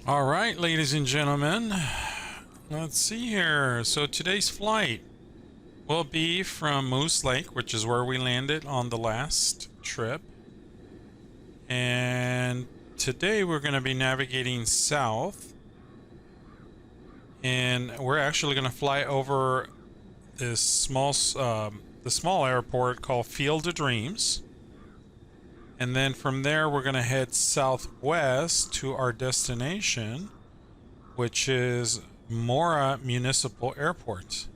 All right, ladies and gentlemen, let's see here. So today's flight will be from Moose Lake, which is where we landed on the last trip. And today we're going to be navigating south. And we're actually going to fly over this the small airport called Field of Dreams. And then from there, we're going to head southwest to our destination, which is Mora Municipal Airport.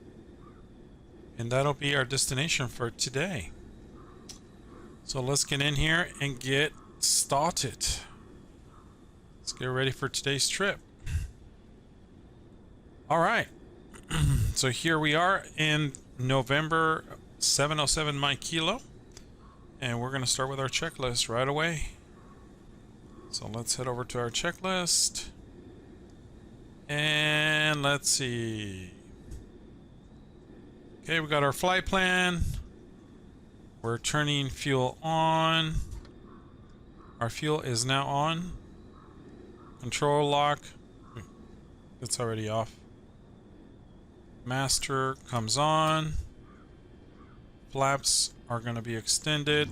And that'll be our destination for today. So let's get in here and get started. Let's get ready for today's trip. All right. So here we are in November 707 Mike Kilo. And we're going to start with our checklist right away. So let's head over to our checklist. And let's see. Okay, we got our flight plan. We're turning fuel on. Our fuel is now on. Control lock. It's already off. Master comes on. Flaps are going to be extended.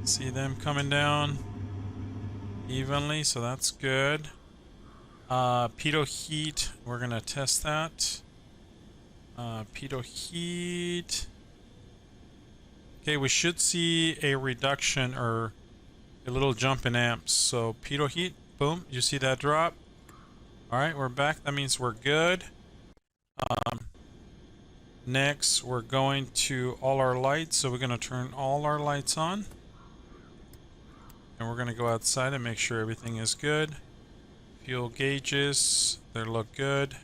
See them coming down evenly, so that's good. Pitot heat, we're going to test that. Pitot heat. Okay, we should see a reduction or a little jump in amps. So pitot heat, boom, you see that drop? All right, we're back. That means we're good. Next, we're going to all our lights. So we're going to turn all our lights on. And we're going to go outside and make sure everything is good. Fuel gauges, they look good.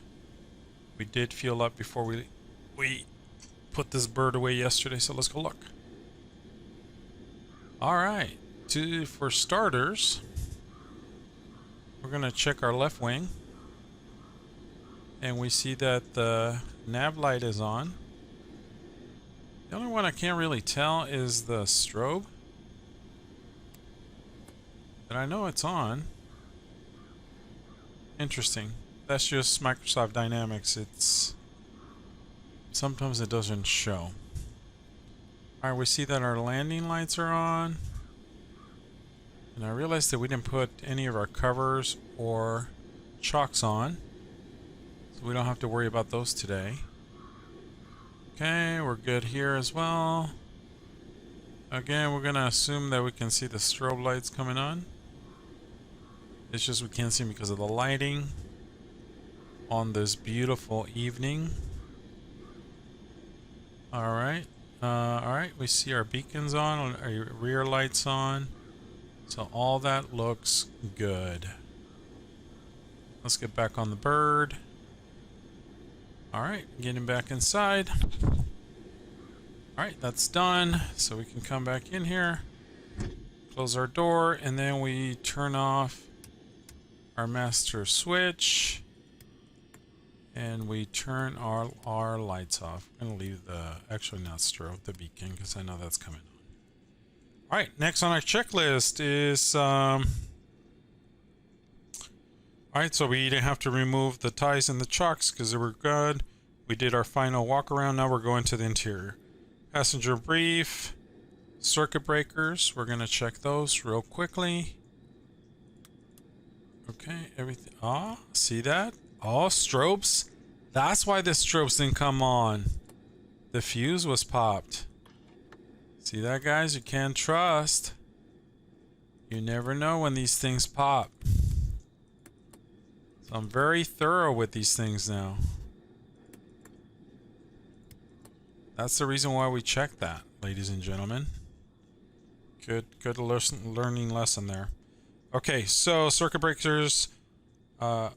We did fuel up before we put this bird away yesterday, so let's go look. All right, for starters, we're going to check our left wing. And we see that the nav light is on. The only one I can't really tell is the strobe. But I know it's on. Interesting. That's just Microsoft Dynamics. Sometimes it doesn't show. Alright, we see that our landing lights are on. And I realized that we didn't put any of our covers or chocks on. So we don't have to worry about those today. Okay, we're good here as well. Again, we're going to assume that we can see the strobe lights coming on. It's just we can't see them because of the lighting on this beautiful evening. Alright. Alright, we see our beacons on, our rear lights on. So all that looks good. Let's get back on the bird. Alright, getting back inside. Alright, that's done. So we can come back in here, close our door, and then we turn off our master switch. And we turn our lights off. I'm going to leave actually not strobe, the beacon, because I know that's coming on. Alright, next on our checklist is... Alright, so we didn't have to remove the ties and the chocks because they were good. We did our final walk around. Now we're going to the interior. Passenger brief, circuit breakers. We're going to check those real quickly. Okay, everything. Oh, see that? Oh, strobes. That's why the strobes didn't come on. The fuse was popped. See that, guys? You can't trust. You never know when these things pop. So I'm very thorough with these things now. That's the reason why we check that, ladies and gentlemen. Good learning lesson there. Okay, so circuit breakers. All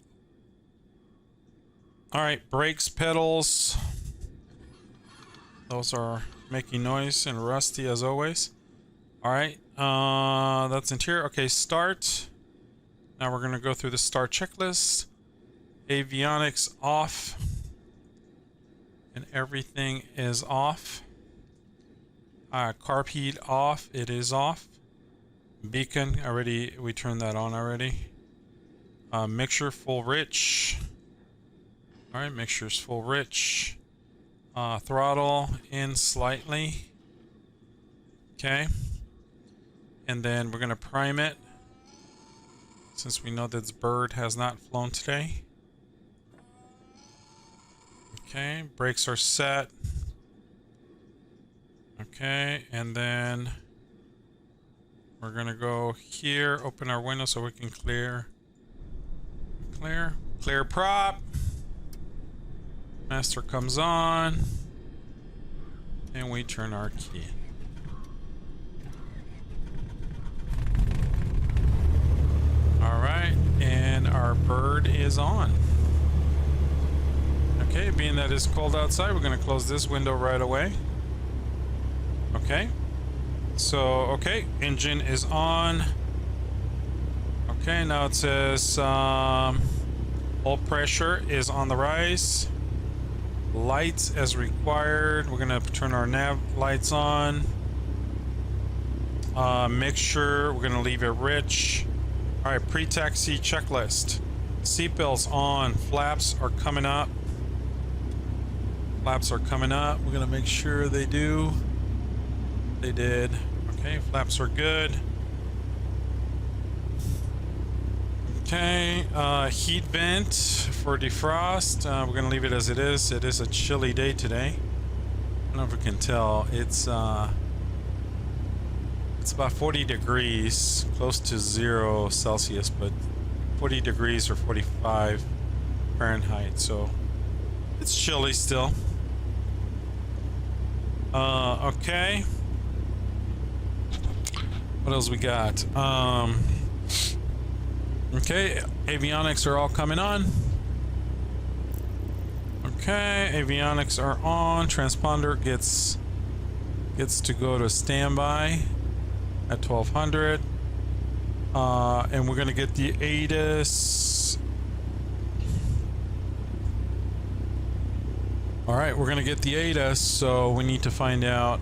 right, brakes, pedals. Those are making noise and rusty as always. All right, that's interior. Okay, start. Now we're going to go through the start checklist. Avionics off. And everything is off. Carb heat off. It is off. Beacon, we turned that on already. Mixture full rich. All right, mixture's full rich. Throttle in slightly. Okay. And then we're gonna prime it, since we know that this bird has not flown today. Okay, brakes are set. Okay, and then we're gonna go here, open our window so we can clear prop. Master comes on, and we turn our key. All right, and our bird is on. Okay, being that it's cold outside, we're gonna close this window right away. Okay, so okay, engine is on. Okay, now it says oil pressure is on the rise. Lights as required. We're gonna turn our nav lights on. Mixture, we're gonna leave it rich. All right, pre-taxi checklist. Seatbelts on. Flaps are coming up. Flaps are coming up. We're gonna make sure they do. They did. Okay, flaps are good. Okay, heat vent for defrost. We're gonna leave it as it is. It is a chilly day today. I don't know if we can tell. It's about 40 degrees, close to 0 Celsius, but 40 degrees or 45 Fahrenheit. So it's chilly still. Okay. What else we got? Okay, avionics are all coming on. Okay, avionics are on. Transponder gets to go to standby at 1200. And we're gonna get the ATIS. All right, we're gonna get the ATIS, so we need to find out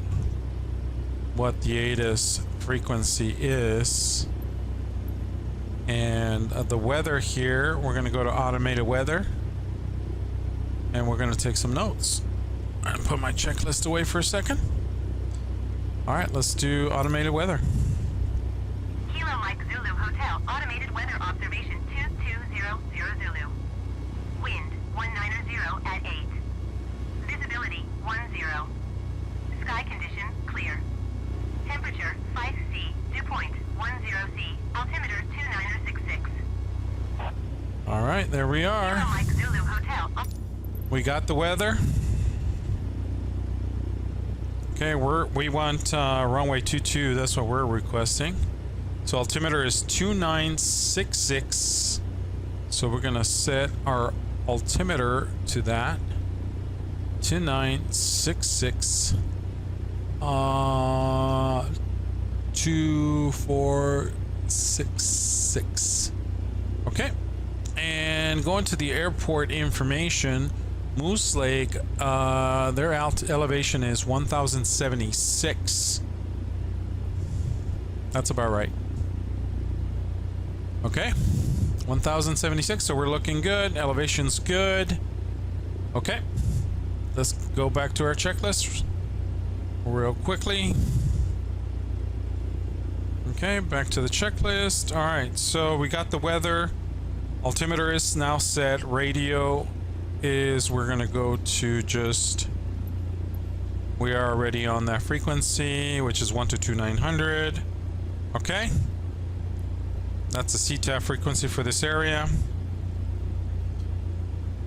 what the ATIS frequency is. And the weather here, we're going to go to automated weather, and we're going to take some notes. I'm going to put my checklist away for a second. All right, let's do automated weather. Kilo Mike Zulu Hotel, automated weather observation 2200 Zulu. Wind 190 at 8. Visibility 10. Sky condition clear. Temperature 5C, dew point 10C, altimeter 2966. All right, there we are. Kilo Mike Zulu Hotel. We got the weather. Okay, we want runway 22. That's what we're requesting. So altimeter is 2966. So we're gonna set our altimeter to that. 2966. 2466. Okay, and going to the airport information. Moose Lake, their elevation is 1076. That's about right. Okay, 1076. So we're looking good. Elevation's good. Okay, let's go back to our checklist real quickly. Okay, back to the checklist. All right, so we got the weather. Altimeter is now set. Radio is, we're gonna go to just, we are already on that frequency, which is 122,900. Okay, that's the CTAF frequency for this area.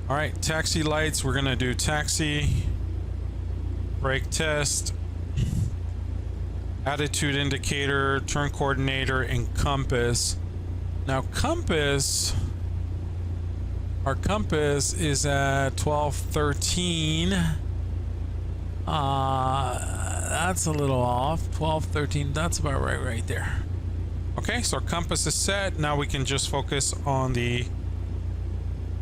All right, taxi lights, we're gonna do taxi, brake test, attitude indicator, turn coordinator, and compass. Now compass, our compass is at 1213. That's a little off. 1213, that's about right there. Okay, so our compass is set. Now we can just focus on the...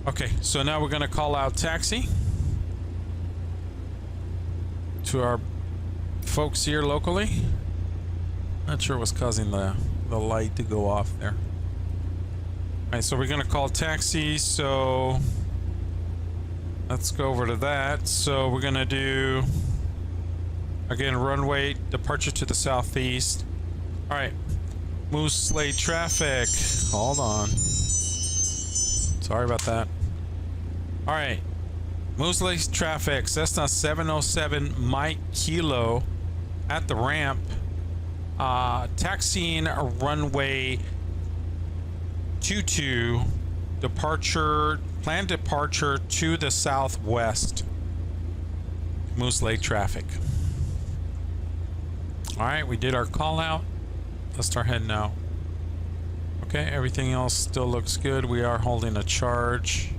Okay, so now we're gonna call out taxi to our folks here locally. Not sure what's causing the light to go off there. right, so we're gonna call taxi, so let's go over to that. So we're gonna do, again, runway departure to the southeast. All right, Moose Lake traffic. Hold on. Sorry about that. All right, Moose Lake traffic, Cessna 707 Mike Kilo at the ramp. Taxiing runway 22, departure, planned departure to the southwest. Moose Lake traffic. All right, we did our call out. Let's start heading out. Okay, everything else still looks good. We are holding a charge.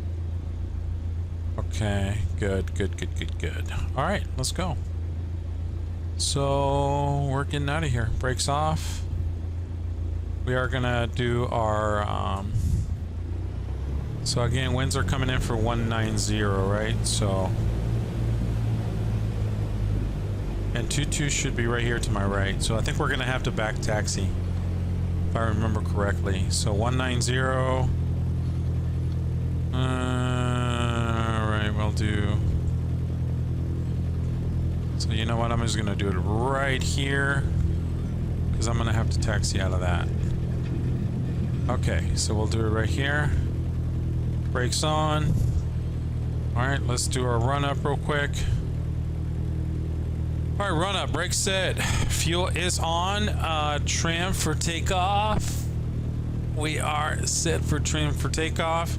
Okay, good. All right, let's go. So we're getting out of here. Brakes off. We are gonna do our so again, winds are coming in for 190, right? So, and 22 should be right here to my right. So I think we're gonna have to back taxi, if I remember correctly. So 190. All right, we'll do. So you know what? I'm just gonna do it right here, because I'm gonna have to taxi out of that. Okay, so we'll do it right here. Brakes on. All right, let's do our run up real quick. All right, run up, brakes set. Fuel is on. Trim for takeoff. We are set for trim for takeoff.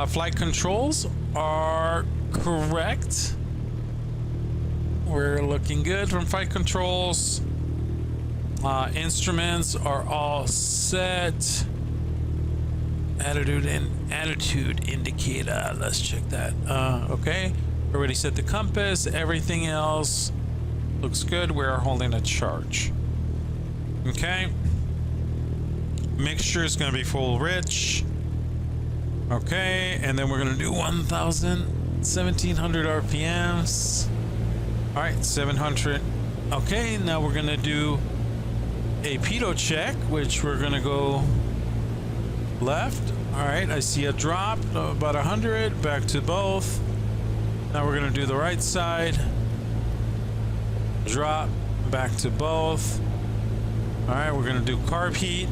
Flight controls are correct. We're looking good from flight controls. Instruments are all set. Attitude indicator. Let's check that. Okay. Already set the compass. Everything else looks good. We're holding a charge. Okay. Mixture is going to be full rich. Okay. And then we're going to do 1700 RPMs. All right. 700. Okay. Now we're going to do a pitot check, which we're going to go left. All right, I see a drop of about 100, back to both. Now we're gonna do the right side, drop, back to both. All right, we're gonna do carb heat.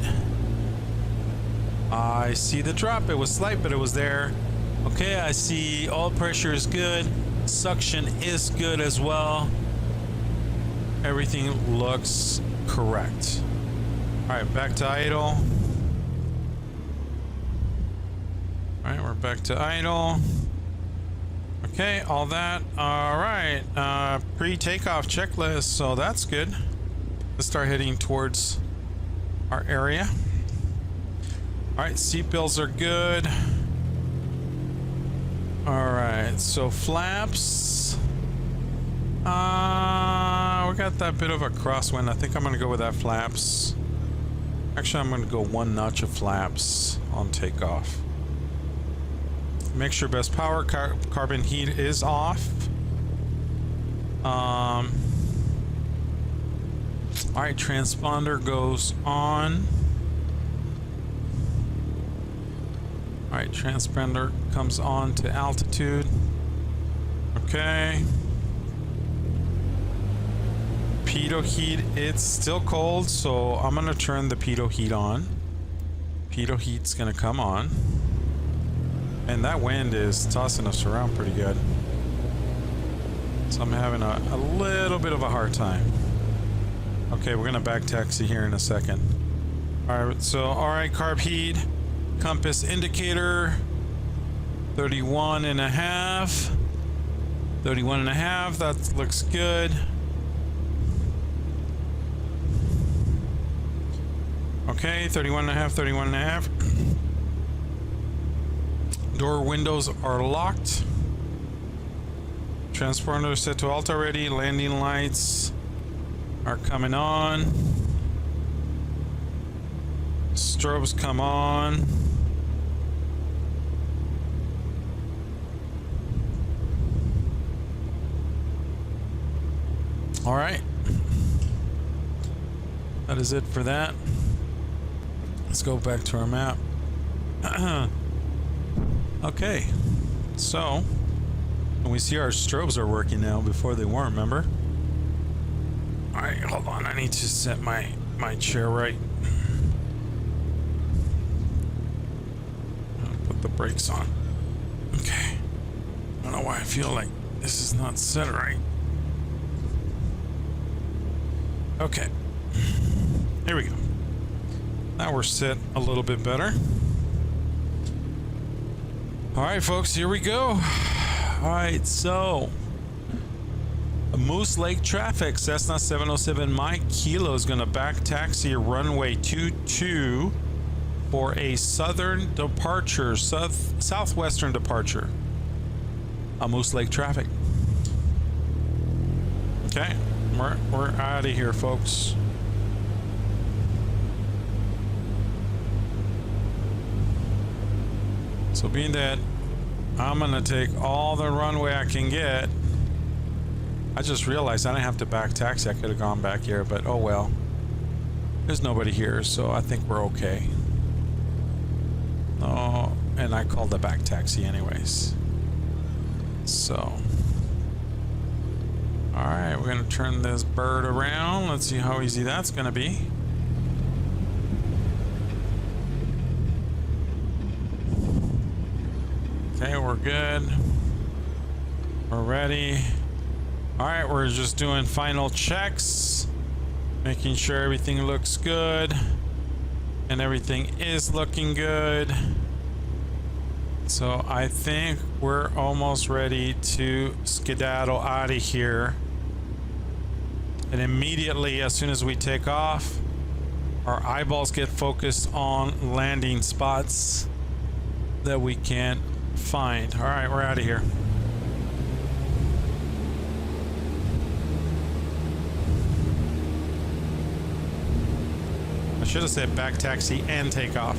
I see the drop. It was slight, but it was there. Okay, I see oil pressure is good, suction is good as well. Everything looks correct. All right, back to idle. All right, we're back to idle. Okay, all that. All right, pre-takeoff checklist, so that's good. Let's start heading towards our area. All right, seatbelts are good. All right, so flaps. We got that bit of a crosswind. I think I'm gonna go with that flaps. Actually, I'm gonna go one notch of flaps on takeoff. Make sure best power carbon heat is off. All right, transponder goes on. All right, transponder comes on to altitude. Okay. Pitot heat, it's still cold, so I'm gonna turn the pitot heat on. Pitot heat's gonna come on. And that wind is tossing us around pretty good. So I'm having a little bit of a hard time. Okay, we're gonna back taxi here in a second. All right, so all right, carb heat, compass indicator, 31 and a half. 31 and a half, that looks good. Okay, 31 and a half, 31 and a half. Door windows are locked. Transponder set to alt already. Landing lights are coming on. Strobes come on. All right. That is it for that. Let's go back to our map. Okay, so we see our strobes are working now. Before they weren't, remember? All right, hold on. I need to set my chair right. I'll put the brakes on. Okay. I don't know why I feel like this is not set right. Okay. Here we go. Now we're set a little bit better. All right, folks, here we go. All right, so Moose Lake traffic, Cessna 707 Mike Kilo is going to back taxi runway 22 for a southern departure, southwestern departure. Moose Lake traffic. Okay, we're out of here, folks. So being that I'm gonna take all the runway I can get, I just realized I didn't have to back taxi. I could have gone back here, but oh well. There's nobody here, so I think we're okay. Oh, and I called the back taxi anyways. So, all right, we're gonna turn this bird around. Let's see how easy that's gonna be. Okay, we're good. We're ready. All right, we're just doing final checks, making sure everything looks good, and everything is looking good. So I think we're almost ready to skedaddle out of here. And immediately, as soon as we take off, our eyeballs get focused on landing spots that we can find. All right, we're out of here. I should have said back taxi and take off.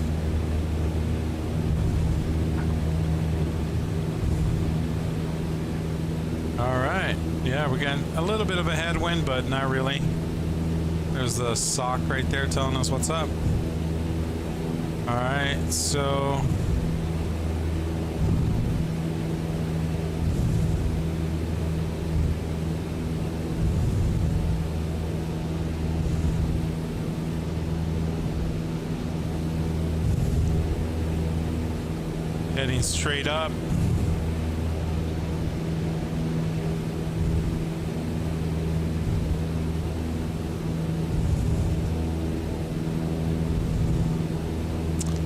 All right, yeah, we got a little bit of a headwind, but not really. There's the sock right there telling us what's up. All right, so heading straight up.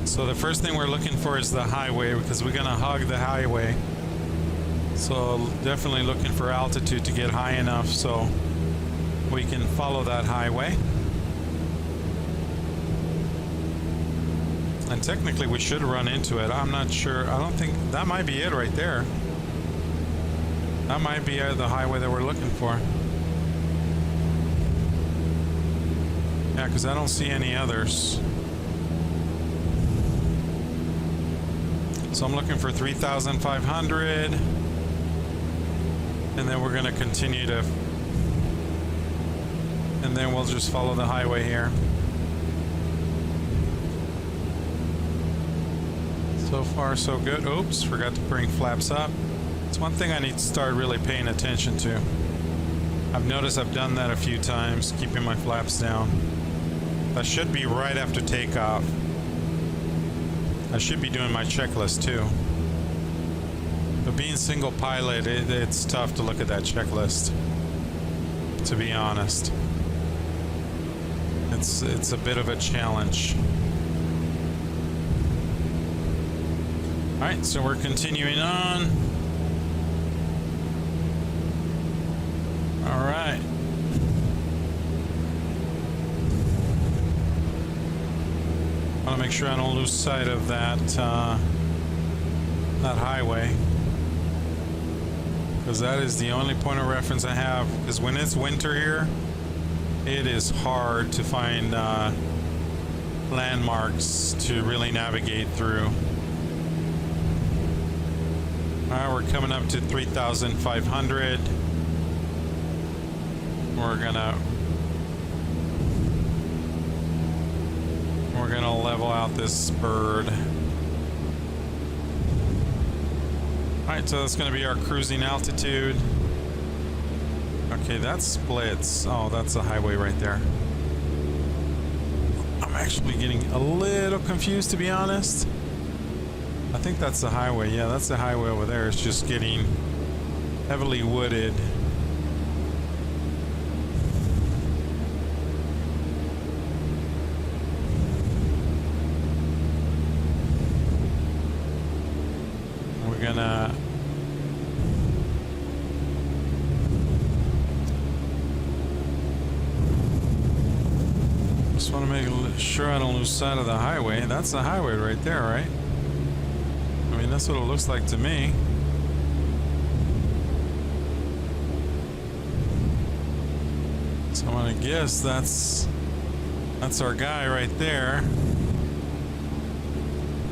So the first thing we're looking for is the highway, because we're gonna hug the highway. So definitely looking for altitude to get high enough so we can follow that highway. And technically we should run into it. I'm not sure. I don't think that might be it right there. That might be the highway that we're looking for. Yeah, because I don't see any others. So I'm looking for 3,500. And then we're going to continue to... And then we'll just follow the highway here. So far, so good. Oops, forgot to bring flaps up. It's one thing I need to start really paying attention to. I've noticed I've done that a few times, keeping my flaps down. That should be right after takeoff. I should be doing my checklist too. But being single pilot, it's tough to look at that checklist, to be honest. It's a bit of a challenge. Alright, so we're continuing on. Alright. I want to make sure I don't lose sight of that that highway, because that is the only point of reference I have. Because when it's winter here, it is hard to find landmarks to really navigate through. Alright, we're coming up to 3,500. We're gonna level out this bird. Alright, so that's going to be our cruising altitude. Okay, that splits. Oh, that's a highway right there. I'm actually getting a little confused, to be honest. I think that's the highway. Yeah, that's the highway over there. It's just getting heavily wooded. We're gonna just want to make sure I don't lose sight of the highway. That's the highway right there, right? I mean, that's what it looks like to me. So I'm gonna guess that's our guy right there.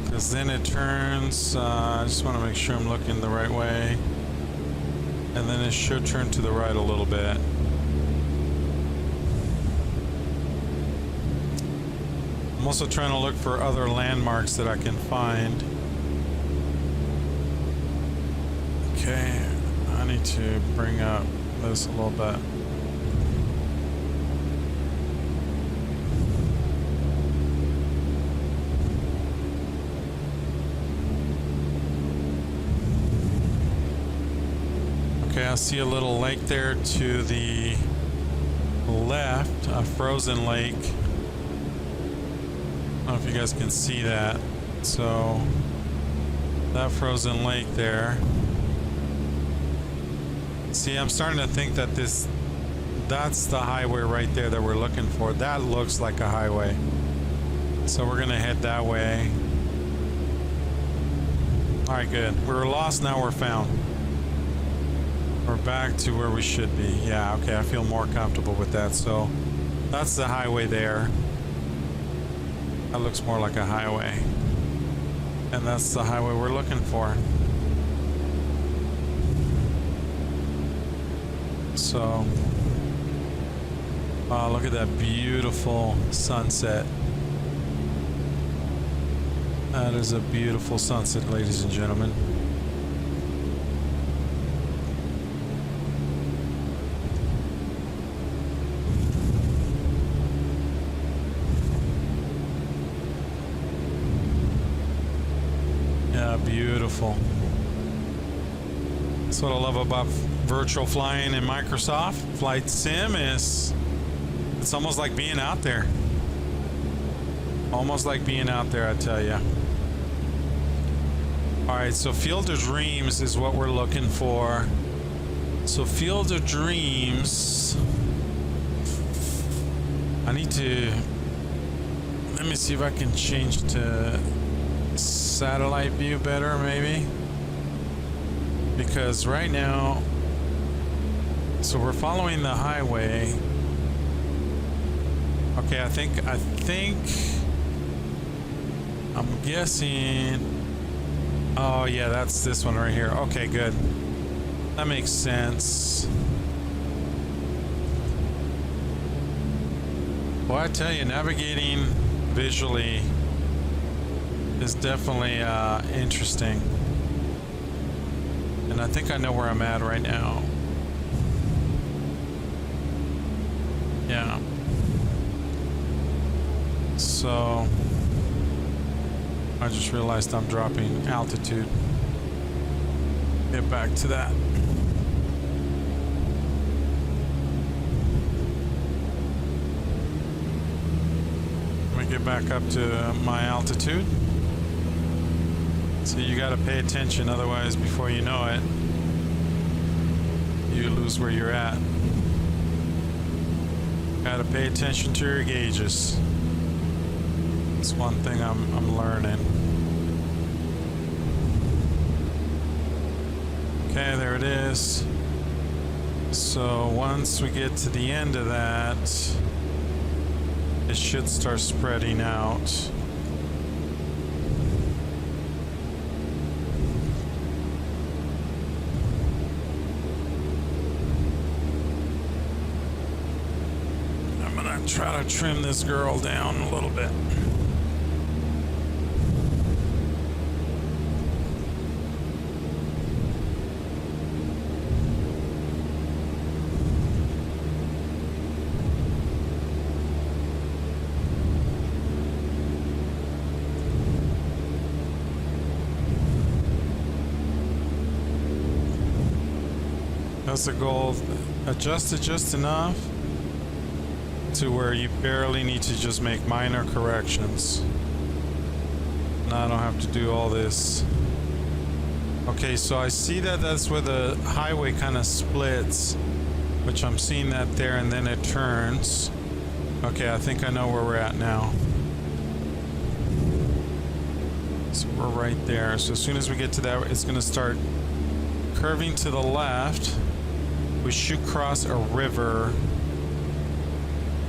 Because then it turns, I just want to make sure I'm looking the right way. And then it should turn to the right a little bit. I'm also trying to look for other landmarks that I can find. Okay, I need to bring up this a little bit. Okay, I see a little lake there to the left, a frozen lake. I don't know if you guys can see that. So, that frozen lake there. See, I'm starting to think that that's the highway right there that we're looking for. That looks like a highway. So we're gonna head that way. All right, good. We were lost, now we're found. We're back to where we should be. Yeah, okay, I feel more comfortable with that. So that's the highway there. That looks more like a highway. And that's the highway we're looking for. So, look at that beautiful sunset. That is a beautiful sunset, ladies and gentlemen. Yeah, beautiful. That's what I love about virtual flying in Microsoft Flight Sim is it's almost like being out there. Almost like being out there, I tell you. Alright, so Field of Dreams is what we're looking for. So Field of Dreams, I need to, let me see if I can change to satellite view better, maybe. Because right now, so we're following the highway. Okay, I think I'm guessing. Oh yeah, that's this one right here. Okay, good. That makes sense. Well, I tell you, navigating visually is definitely interesting. And I think I know where I'm at right now. Yeah. So I just realized I'm dropping altitude. Get back to that. Let me get back up to my altitude. So you got to pay attention, otherwise before you know it, you lose where you're at. Got to pay attention to your gauges. That's one thing I'm learning. Okay, there it is. So once we get to the end of that, it should start spreading out. Try to trim this girl down a little bit. That's the goal. Adjust it just enough to where you barely need to just make minor corrections. Now I don't have to do all this. Okay, so I see that that's where the highway kind of splits, which I'm seeing that there, and then it turns. Okay, I think I know where we're at now. So we're right there. So as soon as we get to that, it's going to start curving to the left. We should cross a river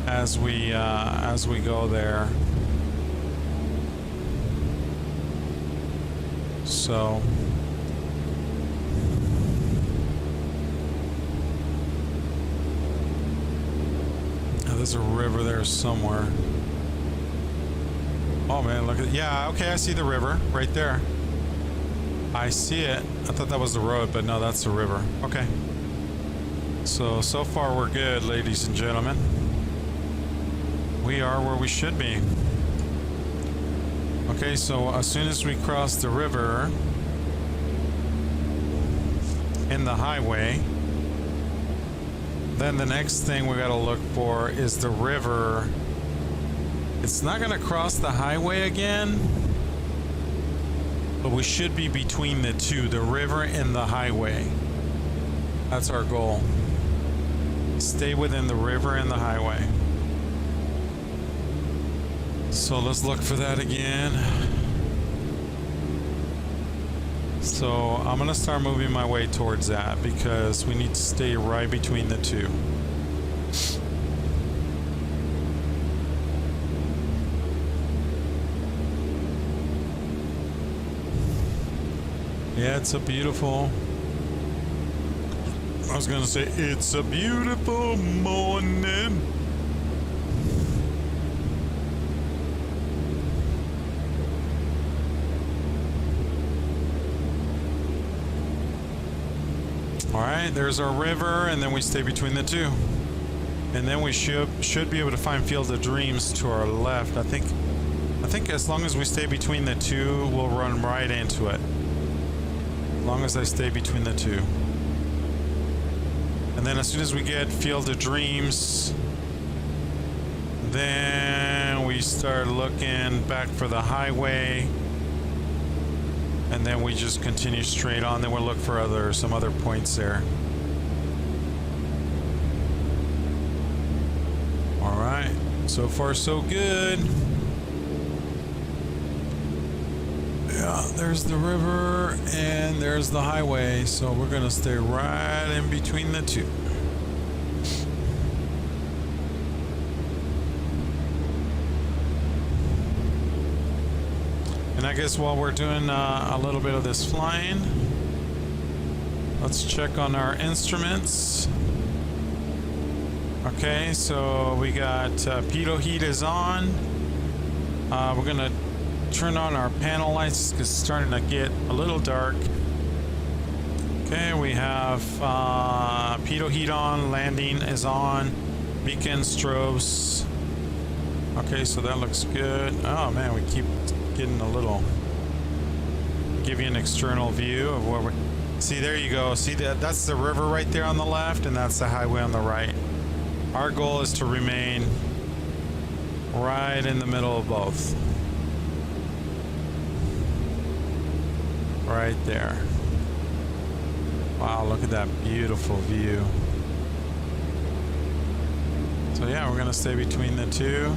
as we go there. So there's a river there somewhere. Oh man, look at, yeah, okay, I see the river right there. I see it. I thought that was the road, but no, that's the river. Okay. So far we're good, ladies and gentlemen. We are where we should be. Okay, so as soon as we cross the river in the highway, then the next thing we gotta look for is the river. It's not gonna cross the highway again, but we should be between the two, the river and the highway. That's our goal. Stay within the river and the highway. So let's look for that again. So I'm gonna start moving my way towards that because we need to stay right between the two. Yeah, it's a beautiful, I was gonna say, it's a beautiful morning. Alright, there's our river, and then we stay between the two. And then we should be able to find Field of Dreams to our left. I think as long as we stay between the two, we'll run right into it. As long as I stay between the two. And then as soon as we get Field of Dreams, then we start looking back for the highway. And then we just continue straight on. Then we'll look for some other points there. All right. So far, so good. Yeah, there's the river and there's the highway. So we're going to stay right in between the two. And I guess while we're doing a little bit of this flying, let's check on our instruments. Okay, so we got pitot heat is on. We're gonna turn on our panel lights because it's starting to get a little dark. Okay, we have pitot heat on, landing is on, beacon strobes. Okay, so that looks good. Oh man, we keep getting a little, give you an external view of where we see. There you go. See that's the river right there on the left, and that's the highway on the right. Our goal is to remain right in the middle of both. Right there. Wow, look at that beautiful view. So yeah, we're gonna stay between the two,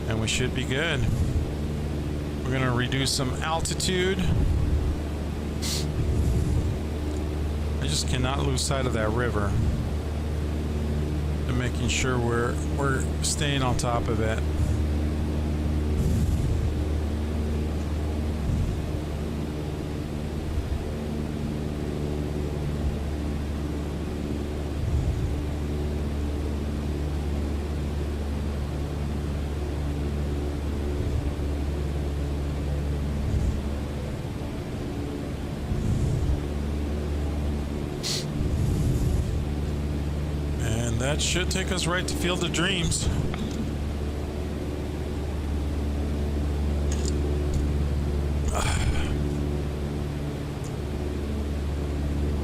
and we should be good. We're going to reduce some altitude. I just cannot lose sight of that river. And making sure we're staying on top of it. That should take us right to Field of Dreams.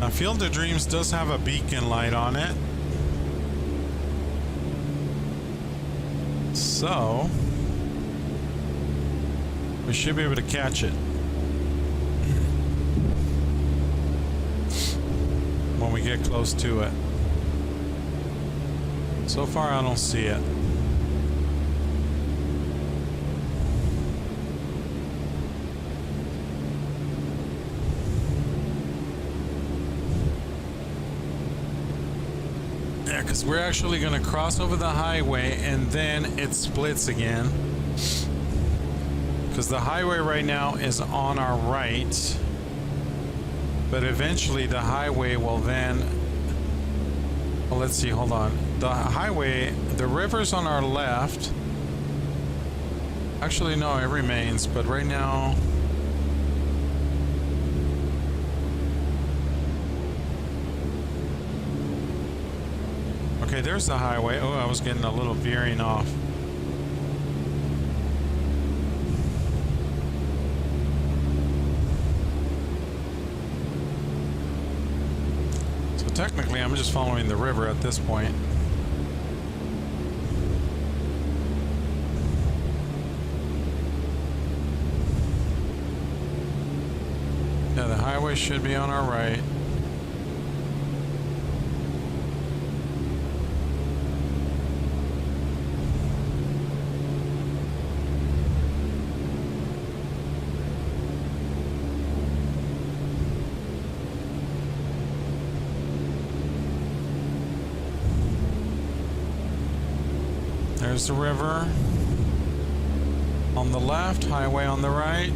Now, Field of Dreams does have a beacon light on it. So, we should be able to catch it when we get close to it. So far, I don't see it. Yeah, because we're actually going to cross over the highway and then it splits again. Because the highway right now is on our right. But eventually the highway will then... Well, let's see, hold on. The highway, the river's on our left. Actually, no, it remains, but right now... Okay, there's the highway. Oh, I was getting a little veering off. So technically, I'm just following the river at this point. Yeah, the highway should be on our right. There's the river on the left, highway on the right.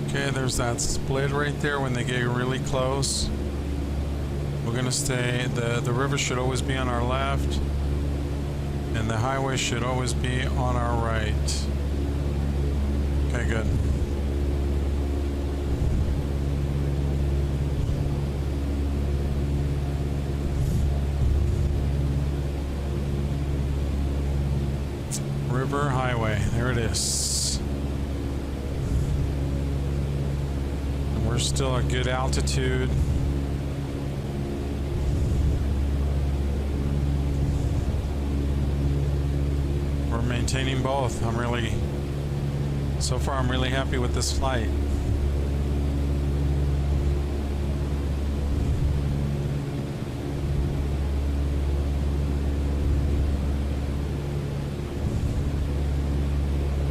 Okay, there's that split right there when they get really close. We're gonna stay, the river should always be on our left, and the highway should always be on our right. Okay, good. River, highway, there it is. And we're still at good altitude. We're maintaining both. So far I'm really happy with this flight.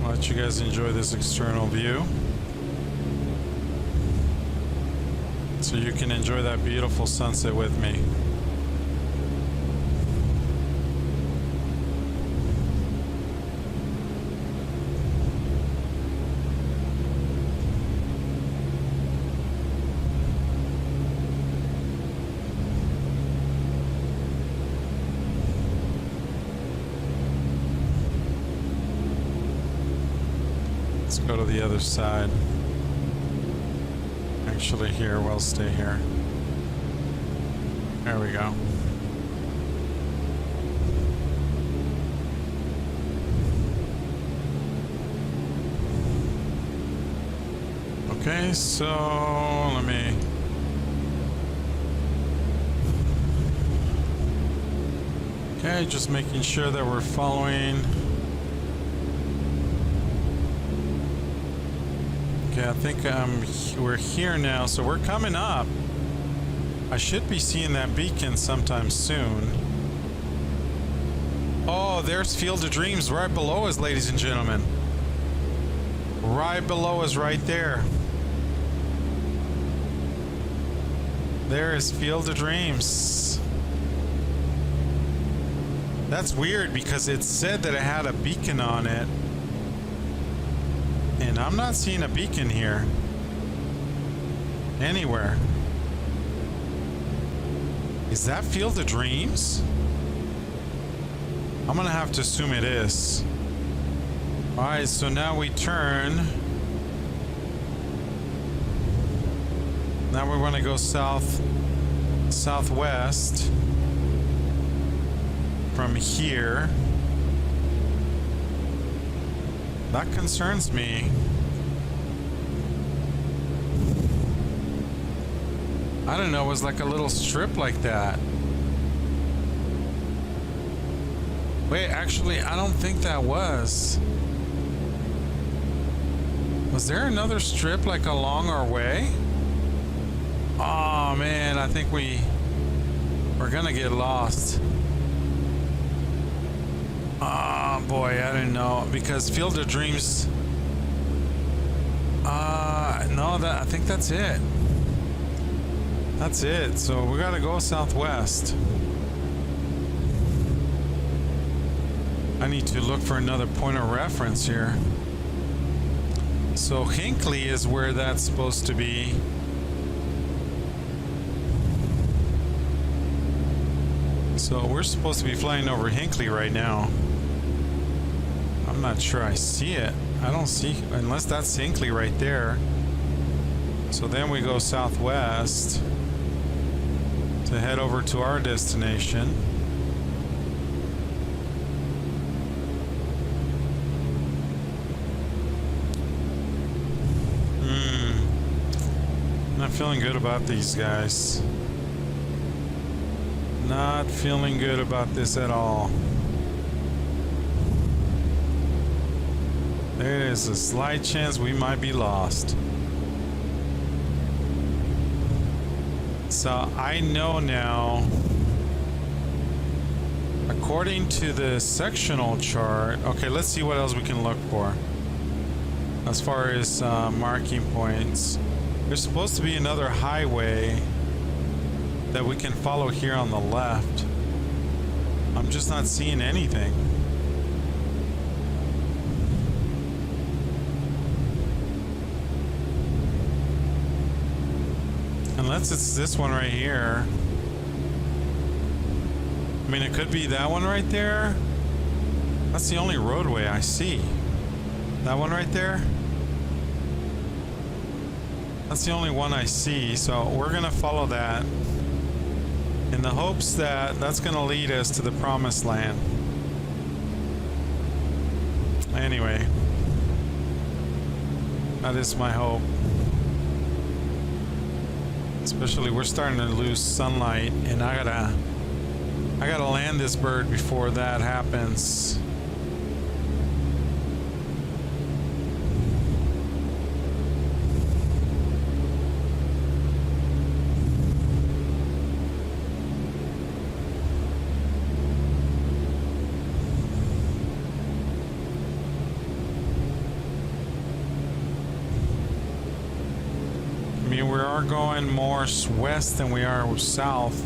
Let you guys enjoy this external view so you can enjoy that beautiful sunset with me. Let's go to the other side. Actually here, we'll stay here. There we go. Okay, so let me... Okay, just making sure that we're following... Okay, I think we're here now, so we're coming up. I should be seeing that beacon sometime soon. Oh, there's Field of Dreams right below us, ladies and gentlemen. Right below us, right there. There is Field of Dreams. That's weird because it said that it had a beacon on it. And I'm not seeing a beacon here. Anywhere. Is that Field of Dreams? I'm gonna have to assume it is. Alright, so now we turn. Now we're gonna go southwest from here. That concerns me. I don't know, it was like a little strip like that. Wait, actually, I don't think that was. Was there another strip like along our way? Oh man, I think we're gonna get lost. Oh boy, I don't know, because Field of Dreams. No, I think that's it. That's it. So we gotta go southwest. I need to look for another point of reference here. So Hinckley is where that's supposed to be. So we're supposed to be flying over Hinckley right now. I'm not sure I see it. I don't see, unless that's Hinckley right there. So then we go southwest to head over to our destination. Not feeling good about these guys. Not feeling good about this at all. There is a slight chance we might be lost. So I know now, according to the sectional chart, okay, let's see what else we can look for as far as marking points. There's supposed to be another highway that we can follow here on the left. I'm just not seeing anything. Unless it's this one right here. I mean, it could be that one right there. That's the only roadway I see. That one right there. That's the only one I see, so we're gonna follow that in the hopes that that's gonna lead us to the promised land. Anyway, that is my hope. Especially we're starting to lose sunlight, and I gotta land this bird before that happens. I mean, we are going more west than we are south.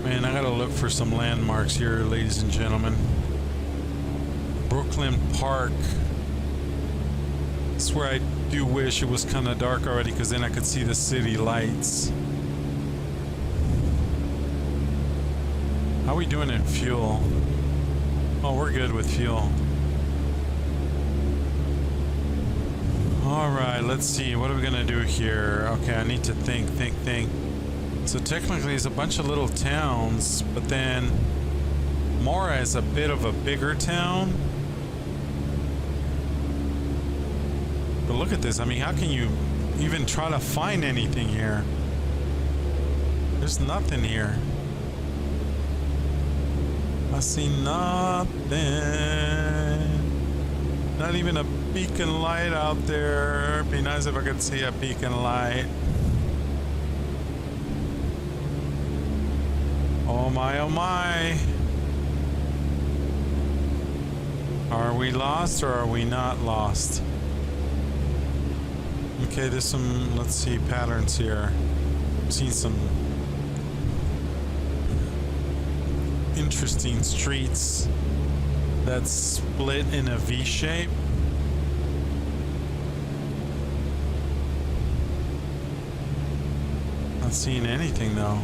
Man, I gotta look for some landmarks here, ladies and gentlemen. Brooklyn Park. That's where I do wish it was kind of dark already, because then I could see the city lights. How are we doing in fuel? Oh, we're good with fuel. Alright, let's see. What are we gonna do here? Okay, I need to think. So technically it's a bunch of little towns, but then Mora is a bit of a bigger town. But look at this. I mean, how can you even try to find anything here? There's nothing here. I see nothing. Not even a beacon light out there. Be nice if I could see a beacon light. Oh my, oh my. Are we lost or are we not lost? Okay, there's some, let's see, patterns here. I've seen some interesting streets that split in a V shape. Not seeing anything though.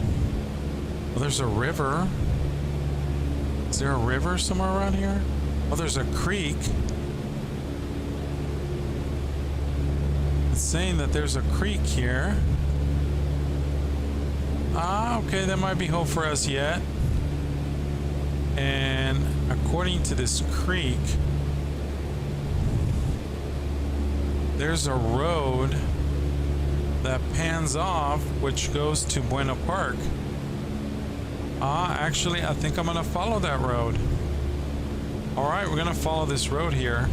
Well, there's a river. Is there a river somewhere around here? Oh, there's a creek. It's saying that there's a creek here. Ah, okay, there might be hope for us yet. And according to this creek, there's a road that pans off, which goes to Buena Park. Actually, I think I'm gonna follow that road. All right, we're gonna follow this road here.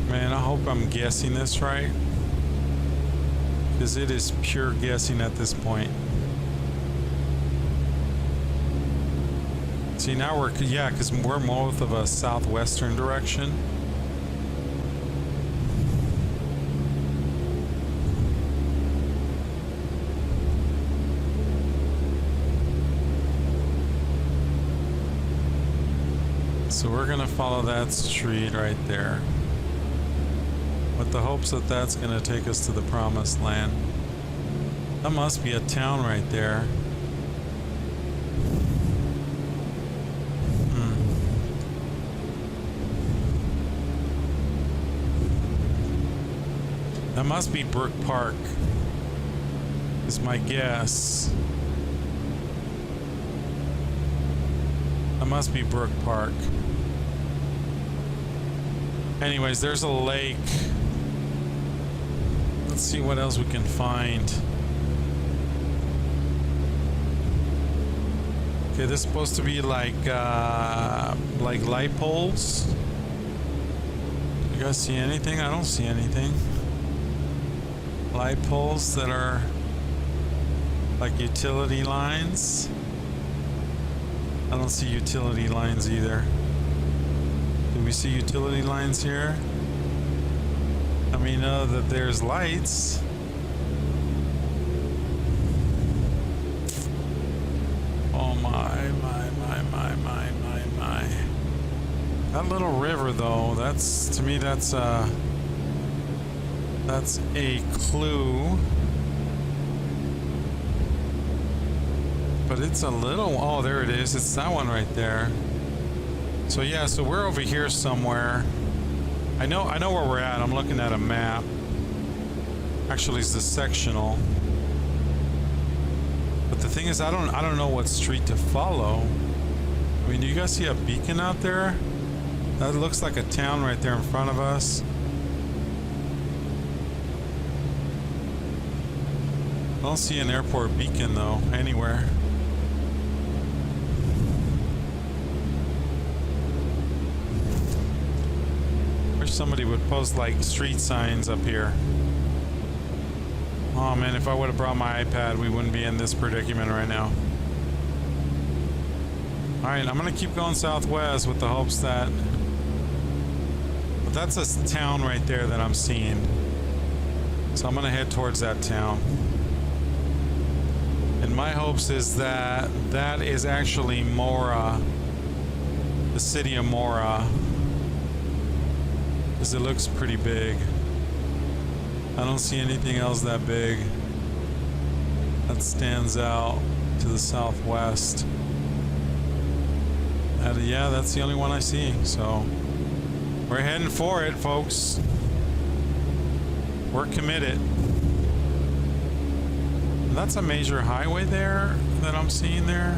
Man, I hope I'm guessing this right, because it is pure guessing at this point. See, now we're, yeah, because we're both of a southwestern direction. So we're gonna follow that street right there, with the hopes that that's gonna take us to the promised land. That must be a town right there. That must be Brook Park, is my guess. That must be Brook Park. Anyways, there's a lake. Let's see what else we can find. Okay, this is supposed to be like light poles. You guys see anything? I don't see anything. Light poles that are like utility lines. I don't see utility lines either. Do we see utility lines here? I mean, know that there's lights. Oh my. That little river though, that's, to me, that's a clue. But it's a little, oh, there it is. It's that one right there. So yeah, so we're over here somewhere. I know where we're at. I'm looking at a map. Actually, it's the sectional. But the thing is, I don't know what street to follow. I mean, do you guys see a beacon out there? That looks like a town right there in front of us. I don't see an airport beacon though, anywhere. Wish somebody would post like street signs up here. Oh man, if I would have brought my iPad, we wouldn't be in this predicament right now. Alright, I'm gonna keep going southwest with the hopes that... But that's a town right there that I'm seeing. So I'm gonna head towards that town. And my hopes is that that is actually Mora, the city of Mora, because it looks pretty big. I don't see anything else that big that stands out to the southwest. Yeah, that's the only one I see. So we're heading for it, folks. We're committed. That's a major highway there that I'm seeing there.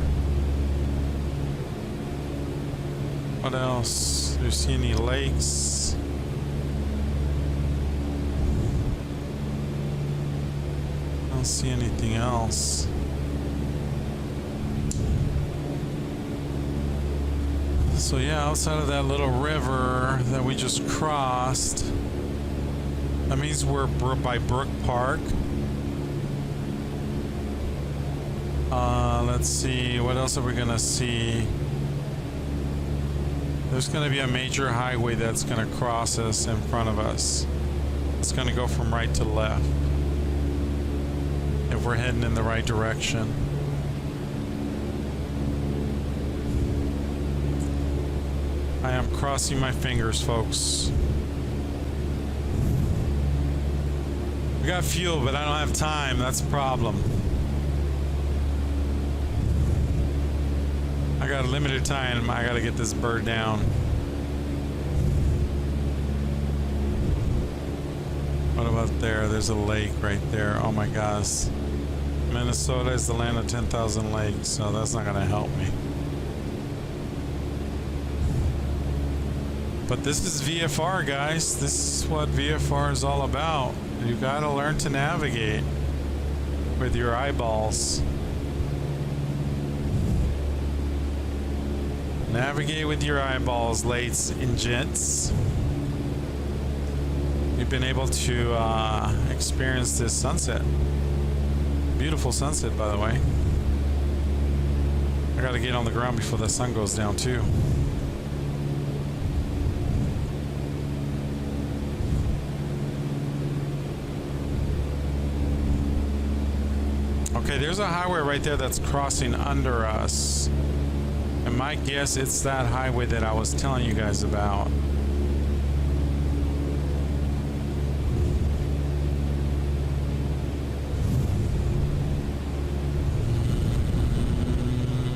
What else? Do you see any lakes? I don't see anything else. So yeah, outside of that little river that we just crossed, that means we're by Brook Park. Let's see, what else are we gonna see? There's gonna be a major highway that's gonna cross us in front of us. It's gonna go from right to left if we're heading in the right direction. I am crossing my fingers, folks. We got fuel, but I don't have time. That's a problem. I got a limited time. I gotta get this bird down. What about there? There's a lake right there. Oh my gosh. Minnesota is the land of 10,000 lakes, so that's not gonna help me. But this is VFR, guys. This is what VFR is all about. You gotta learn to navigate with your eyeballs. Navigate with your eyeballs, ladies and gents. We've been able to experience this sunset. Beautiful sunset, by the way. I gotta get on the ground before the sun goes down, too. Okay, there's a highway right there that's crossing under us. And my guess it's that highway that I was telling you guys about.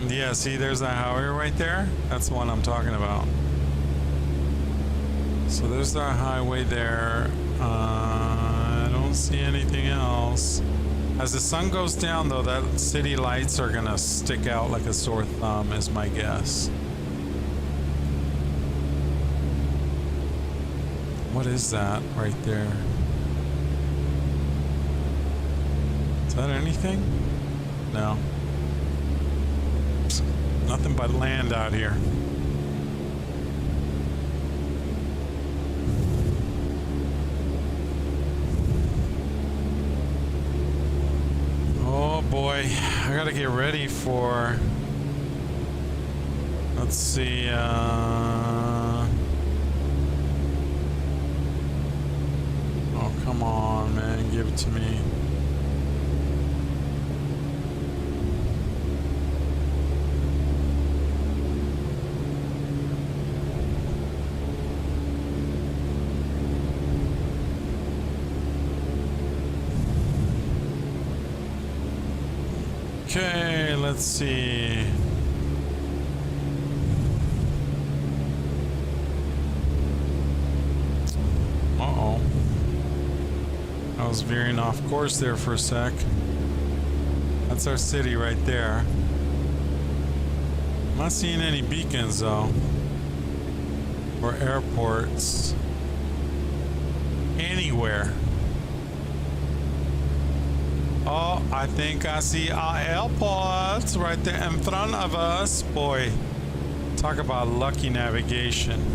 Yeah, see, there's that highway right there. That's the one I'm talking about. So there's our highway there. I don't see anything else. As the sun goes down, though, that city lights are gonna stick out like a sore thumb, is my guess. What is that right there? Is that anything? No. Nothing but land out here. Oh boy, I gotta get ready for, let's see, oh come on, man, give it to me. Okay, let's see. Uh-oh. I was veering off course there for a sec. That's our city right there. I'm not seeing any beacons though. Or airports. Anywhere. Oh, I think I see our airports right there in front of us. Boy, talk about lucky navigation.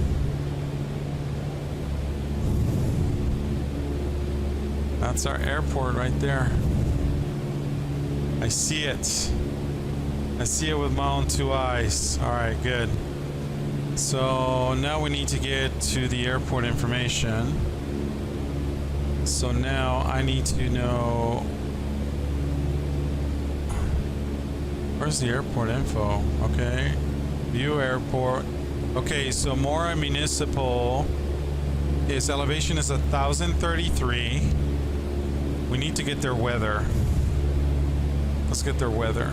That's our airport right there. I see it. I see it with my own two eyes. All right, good. So now we need to get to the airport information. So now I need to know, where's the airport info? Okay, view airport. Okay, so Mora Municipal, its elevation is 1,033. We need to get their weather. Let's get their weather.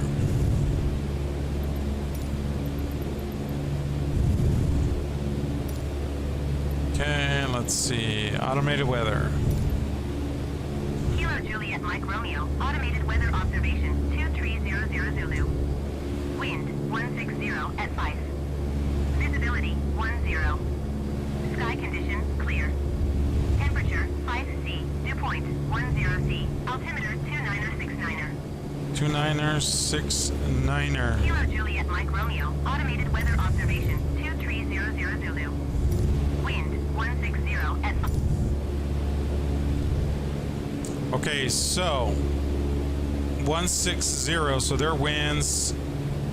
Okay, let's see. Automated weather. Kilo Juliet Mike Romeo, automated weather observation 2300 Zulu. Wind 160 at 5. Visibility 10. Sky condition clear. Temperature 5C, dew point 10C. Altimeter 2969er. 2969er. Kilo Juliet Mike Romeo, automated weather observation 2300 Zulu. Wind 160 at 5. Okay, so 160, so their winds,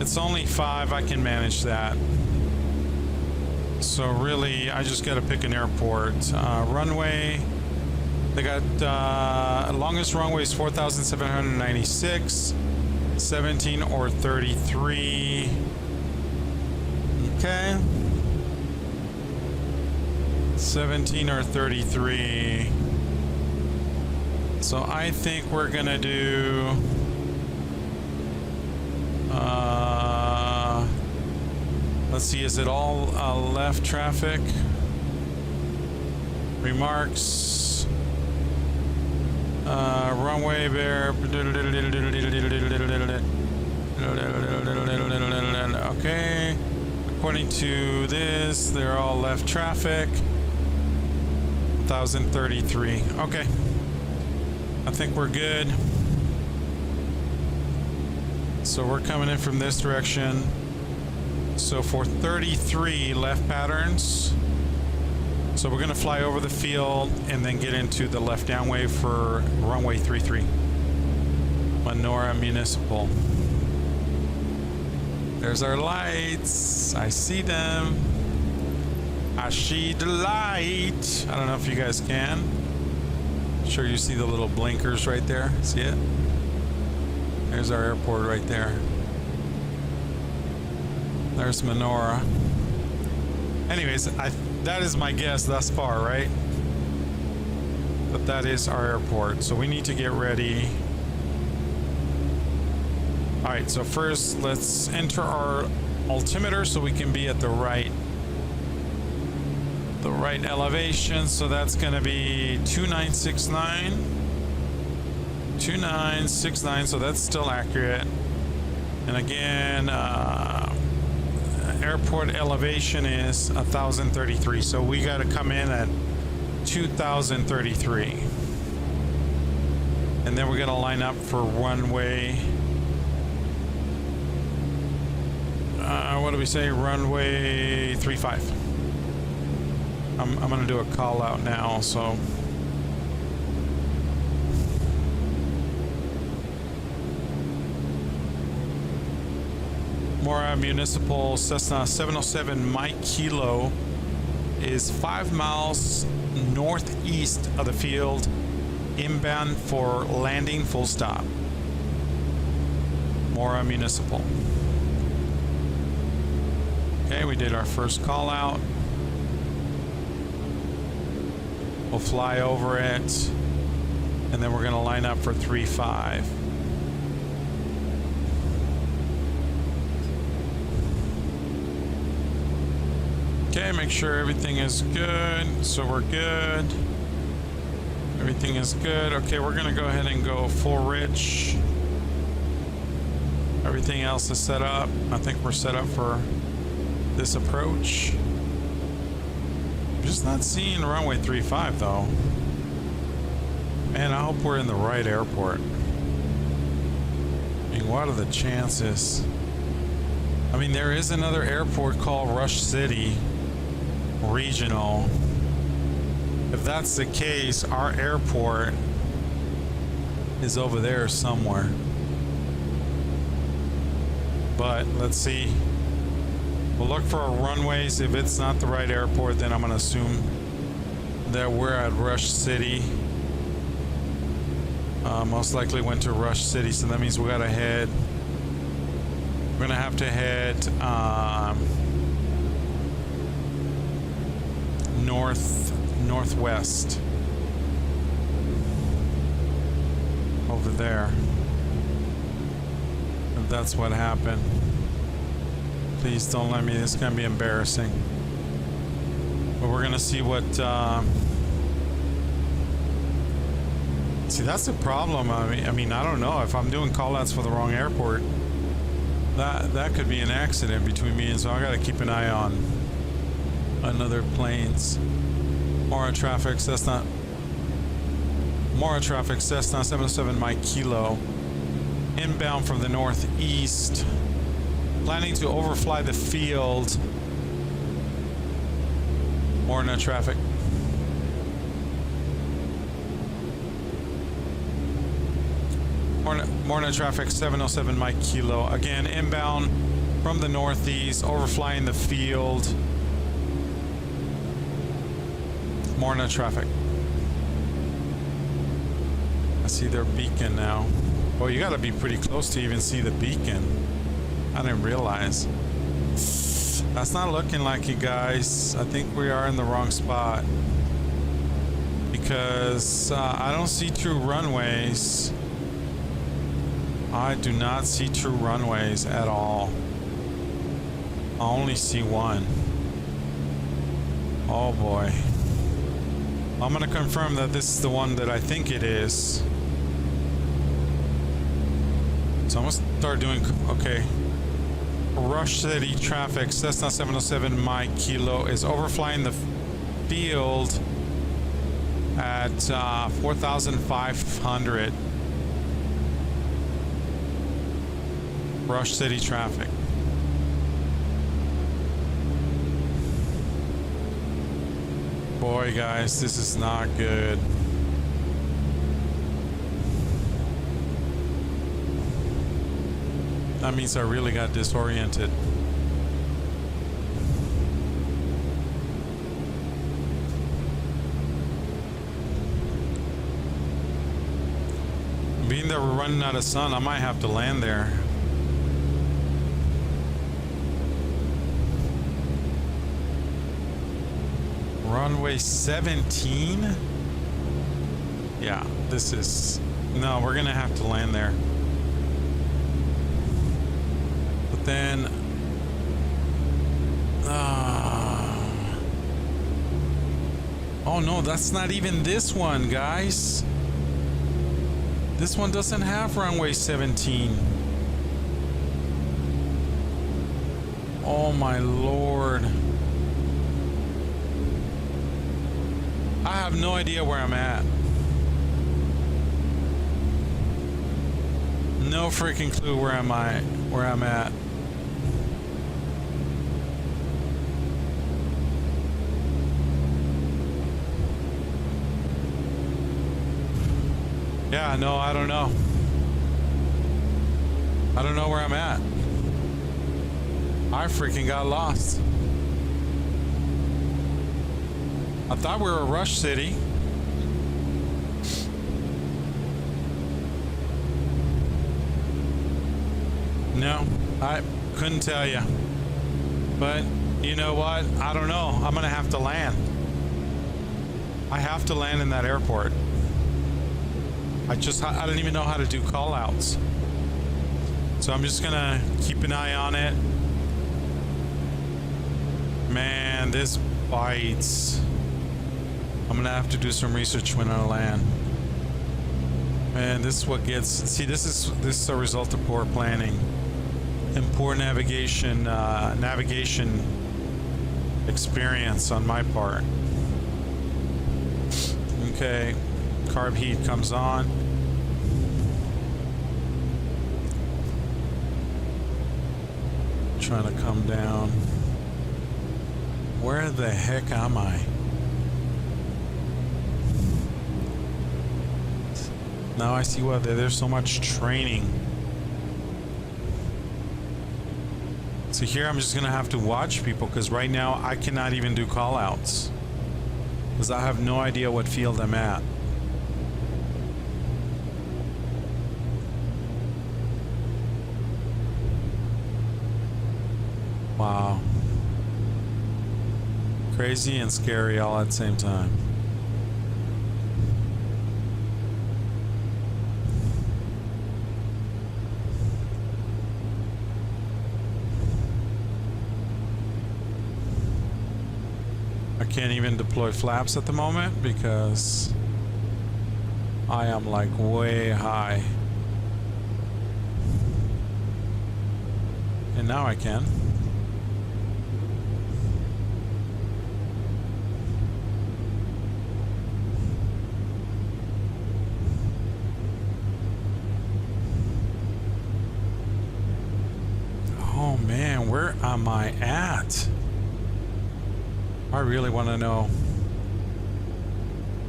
it's only 5. I can manage that. So really, I just got to pick an airport. Runway, they got longest runway is 4,796, 17 or 33. Okay, 17 or 33. So I think we're gonna do let's see, is it all left traffic? Remarks. Runway bear. Okay. According to this, they're all left traffic. 1033. Okay. I think we're good. So we're coming in from this direction. So for 33 left patterns. So we're going to fly over the field and then get into the left downway for runway 33. Menorah Municipal. There's our lights. I see them. I see the light. I don't know if you guys can. Sure, you see the little blinkers right there. See it? There's our airport right there. There's Menorah. Anyways, that is my guess thus far, right? But that is our airport. So we need to get ready. All right, so first let's enter our altimeter so we can be at the right elevation. So that's going to be 2969. 2969, so that's still accurate. And again, airport elevation is 1033, so we got to come in at 2033, and then we're going to line up for runway what do we say, runway 35. I'm going to do a call out now. So Menorah Municipal Cessna 707 Mike Kilo is 5 miles northeast of the field, inbound for landing, full stop. Menorah Municipal. Okay, we did our first call out. We'll fly over it, and then we're going to line up for 35. Okay, make sure everything is good. So we're good. Everything is good. Okay, we're going to go ahead and go full rich. Everything else is set up. I think we're set up for this approach. I'm just not seeing runway 35 though. Man, I hope we're in the right airport. I mean, what are the chances? I mean, there is another airport called Rush City Regional. If that's the case, our airport is over there somewhere. But let's see. We'll look for our runways. If it's not the right airport, then I'm going to assume that we're at Rush City. Most likely went to Rush City, so that means we got to head. We're going to have to head northwest over there. If that's what happened. Please don't let me. This is going to be embarrassing. But we're going to see what. See, that's the problem. I mean, I don't know if I'm doing callouts for the wrong airport. That could be an accident between me, and so I got to keep an eye on other planes. Menorah traffic, Cessna 707 Mike Kilo, inbound from the northeast. Planning to overfly the field. Menorah traffic. Menorah traffic 707 Mike Kilo. Again, inbound from the northeast, overflying the field. Menorah traffic. I see their beacon now. Well, you gotta be pretty close to even see the beacon. I didn't realize. That's not looking like it, guys. I think we are in the wrong spot. Because I don't see true runways. I do not see true runways at all. I only see one. Oh boy. I'm gonna confirm that this is the one that I think it is. So I'm gonna start doing, okay. Rush City traffic, Cessna 707 Mike Kilo is overflying the field at 4,500. Rush City traffic. Boy, guys, this is not good. That means I really got disoriented. Being that we're running out of sun, I might have to land there. Runway 17? Yeah, this is... No, we're gonna have to land there. But then... oh no, that's not even this one, guys. This one doesn't have runway 17. Oh my lord. I have no idea where I'm at. No freaking clue where I'm at. Yeah, no, I don't know. I don't know where I'm at. I freaking got lost. I thought we were Rush City. No, I couldn't tell you. But you know what? I don't know. I'm gonna have to land. I have to land in that airport. I don't even know how to do call outs. So I'm just gonna keep an eye on it. Man, this bites. I'm gonna have to do some research when I land. Man, this is what gets... See, this is a result of poor planning and poor navigation experience on my part. Okay, carb heat comes on. Trying to come down. Where the heck am I? Now I see why there's so much training. So here I'm just gonna have to watch people, because right now I cannot even do call outs because I have no idea what field I'm at. Wow. Crazy and scary all at the same time. I can't even deploy flaps at the moment because I am like way high. And now I can. Oh man, where am I at? I really want to know.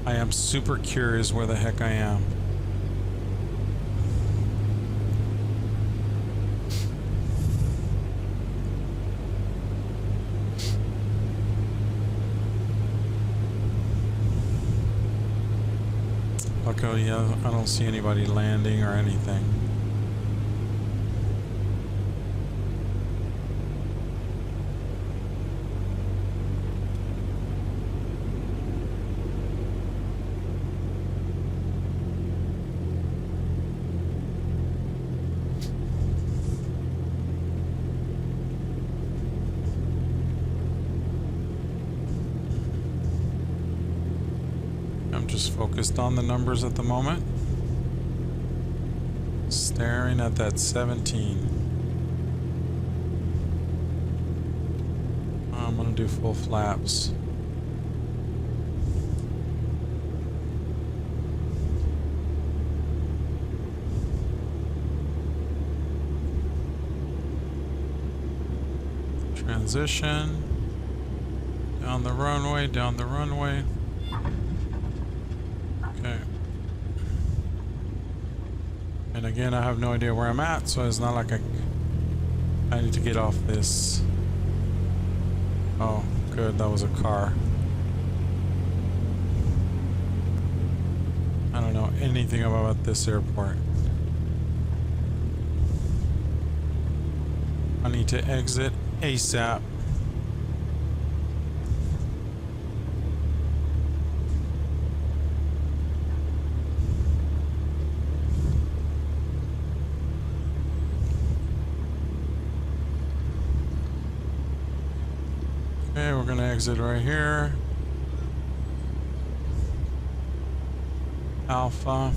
I am super curious where the heck I am. Okay, yeah, I don't see anybody landing or anything. Just focused on the numbers at the moment. Staring at that 17. I'm gonna do full flaps. Transition. Down the runway, down the runway. Okay. And again, I have no idea where I'm at, so it's not like I need to get off this. Oh, good, that was a car. I don't know anything about this airport. I need to exit ASAP. Okay, we're gonna exit right here. Alpha.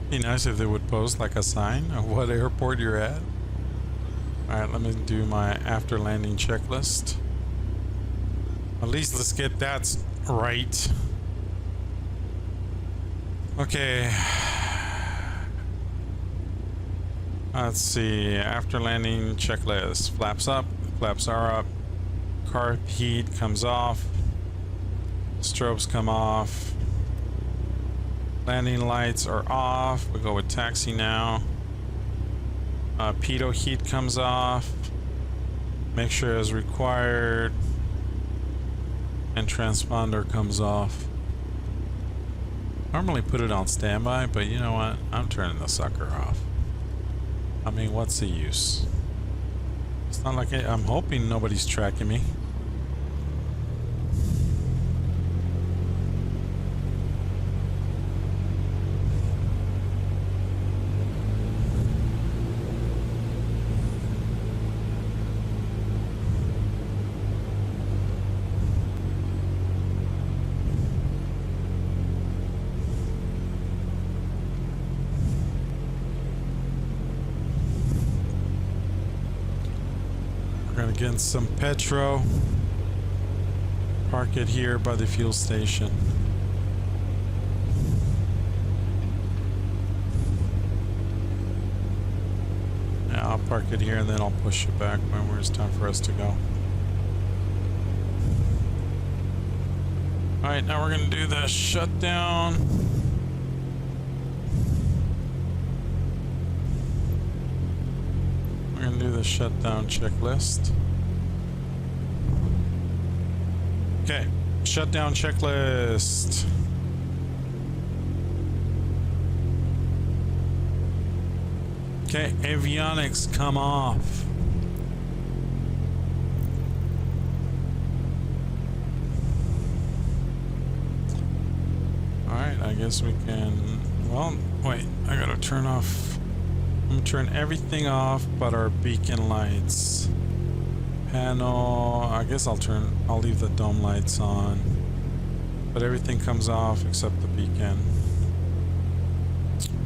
Be nice if they would post like a sign of what airport you're at. Alright, let me do my after landing checklist. At least let's get that right. Okay. Let's see. After landing checklist. Flaps up. Flaps are up. Car heat comes off. Strobes come off. Landing lights are off. We go with taxi now. Pitot heat comes off. Make sure as required. And transponder comes off. Normally put it on standby, but you know what? I'm turning the sucker off. I mean, what's the use? It's not like I'm hoping nobody's tracking me. Get some petro. Park it here by the fuel station. Yeah, I'll park it here and then I'll push it back when it's time for us to go. Alright, now we're gonna do the shutdown. We're gonna do the shutdown checklist. Okay, shutdown checklist. Okay, avionics come off. Alright, I guess we can... Well, wait, I gotta turn off... I'm gonna turn everything off but our beacon lights. Panel, I guess I'll leave the dome lights on. But everything comes off except the beacon.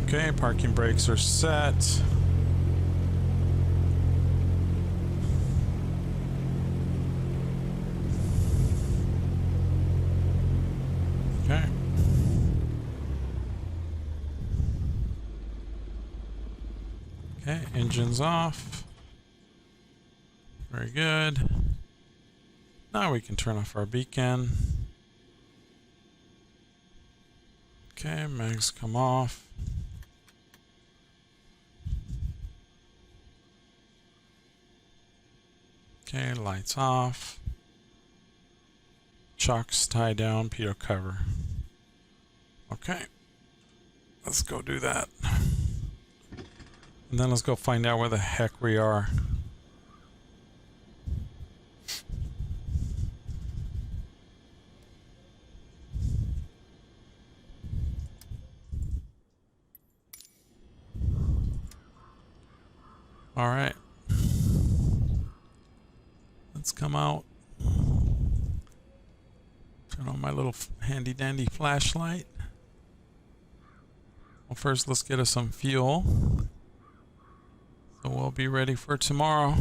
Okay, parking brakes are set. Okay. Okay, engines off. Very good. Now we can turn off our beacon. Okay, mags come off. Okay, lights off. Chocks tie down, pitot cover. Okay, let's go do that. And then let's go find out where the heck we are. All right. Let's come out. Turn on my little handy dandy flashlight. Well, first let's get us some fuel. So we'll be ready for tomorrow.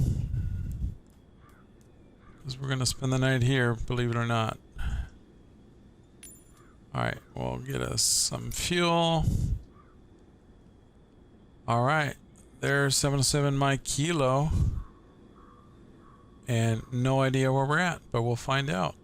Because we're going to spend the night here, believe it or not. Alright, we'll get us some fuel. Alright, there's 707 my kilo. And no idea where we're at, but we'll find out.